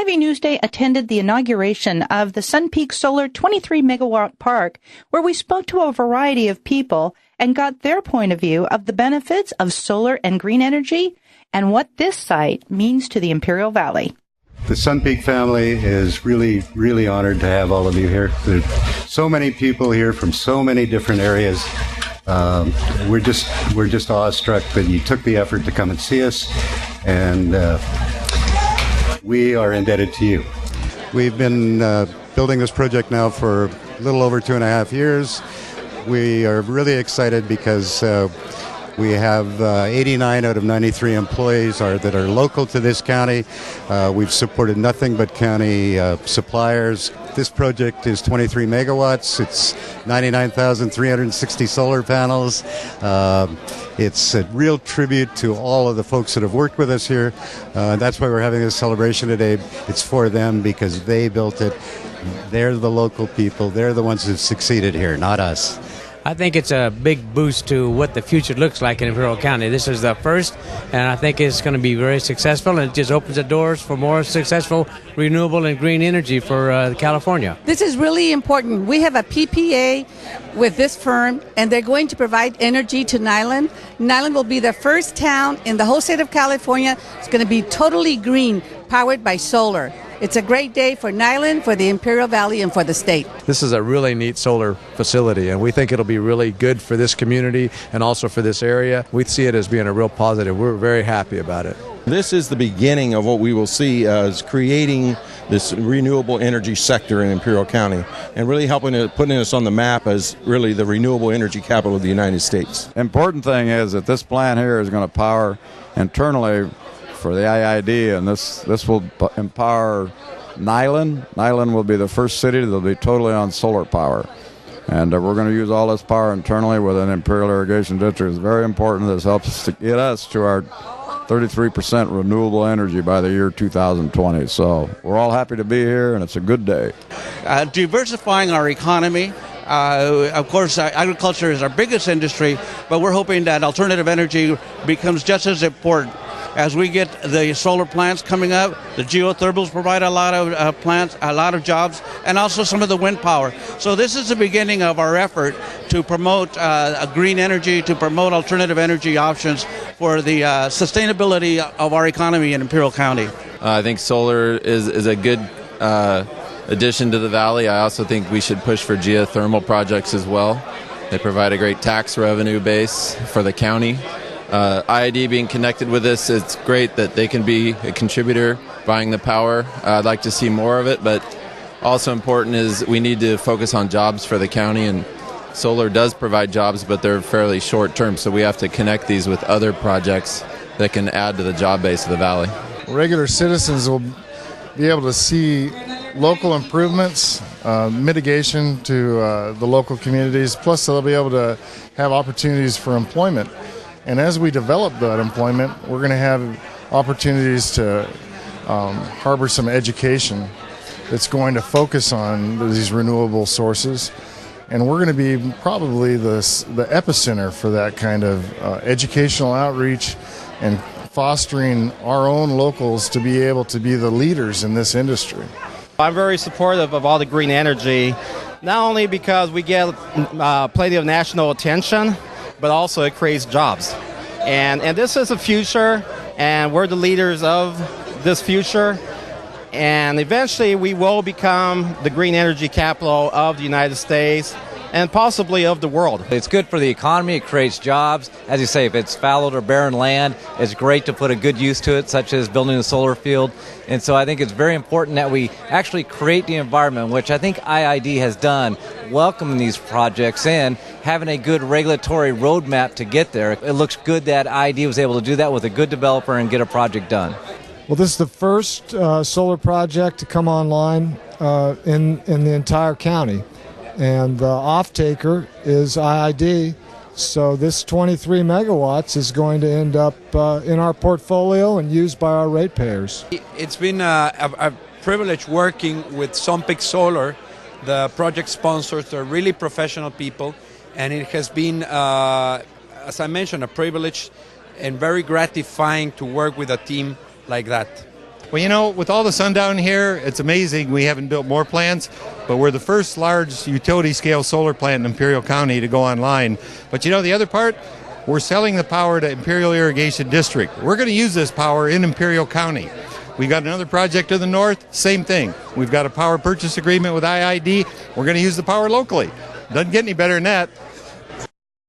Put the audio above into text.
Ivy Newsday attended the inauguration of the SunPeak Solar 23-megawatt park, where we spoke to a variety of people and got their point of view of the benefits of solar and green energy and what this site means to the Imperial Valley. The SunPeak family is really, really honored to have all of you here. There's so many people here from so many different areas. We're just awestruck that you took the effort to come and see us, and we are indebted to you. We've been building this project now for a little over 2.5 years. We are really excited because we have 89 out of 93 employees that are local to this county. We've supported nothing but county suppliers. This project is 23 megawatts. It's 99,360 solar panels. It's a real tribute to all of the folks that have worked with us here. That's why we're having this celebration today. It's for them because they built it. They're the local people. They're the ones who've succeeded here, not us. I think it's a big boost to what the future looks like in Imperial County. This is the first, and I think it's going to be very successful, and it just opens the doors for more successful renewable and green energy for California. This is really important. We have a PPA with this firm, and they're going to provide energy to Nyland. Nyland will be the first town in the whole state of California. It's going to be totally green, powered by solar. It's a great day for Nyland, for the Imperial Valley, and for the state. This is a really neat solar facility, and we think it'll be really good for this community and also for this area. We see it as being a real positive. We're very happy about it. This is the beginning of what we will see as creating this renewable energy sector in Imperial County and really putting us on the map as really the renewable energy capital of the United States. Important thing is that this plant here is going to power internally for the IID, and this will empower Nyland. Nyland will be the first city that will be totally on solar power. And we're going to use all this power internally within Imperial Irrigation District. It's very important. This helps to get us to our 33% renewable energy by the year 2020. So we're all happy to be here, and it's a good day. Diversifying our economy. Of course, agriculture is our biggest industry, but we're hoping that alternative energy becomes just as important. As we get the solar plants coming up, the geothermals provide a lot of plants, a lot of jobs, and also some of the wind power. So this is the beginning of our effort to promote green energy, to promote alternative energy options for the sustainability of our economy in Imperial County. I think solar is a good addition to the valley. I also think we should push for geothermal projects as well. They provide a great tax revenue base for the county. IID being connected with this, it's great that they can be a contributor buying the power. I'd like to see more of it, but also important is we need to focus on jobs for the county, and solar does provide jobs, but they're fairly short term, so we have to connect these with other projects that can add to the job base of the valley. Regular citizens will be able to see local improvements, mitigation to the local communities, plus they'll be able to have opportunities for employment. And as we develop that employment, we're going to have opportunities to harbor some education that's going to focus on these renewable sources. And we're going to be probably the epicenter for that kind of educational outreach and fostering our own locals to be able to be the leaders in this industry. I'm very supportive of all the green energy, not only because we get plenty of national attention, but also it creates jobs. And this is the future, and we're the leaders of this future. And eventually we will become the green energy capital of the United States and possibly of the world. It's good for the economy. It creates jobs. As you say, if it's fallowed or barren land, it's great to put a good use to it, such as building a solar field. And so I think it's very important that we actually create the environment, which I think IID has done, welcoming these projects in, having a good regulatory roadmap to get there. It looks good that IID was able to do that with a good developer and get a project done. Well, this is the first solar project to come online in the entire county. And the off-taker is IID, so this 23 megawatts is going to end up in our portfolio and used by our ratepayers. It's been a privilege working with SunPeak Solar. The project sponsors are really professional people, and it has been, as I mentioned, a privilege and very gratifying to work with a team like that. Well, with all the sun down here, it's amazing we haven't built more plants, but we're the first large utility-scale solar plant in Imperial County to go online. But the other part, we're selling the power to Imperial Irrigation District. We're going to use this power in Imperial County. We've got another project to the north, same thing. We've got a power purchase agreement with IID. We're going to use the power locally. Doesn't get any better than that.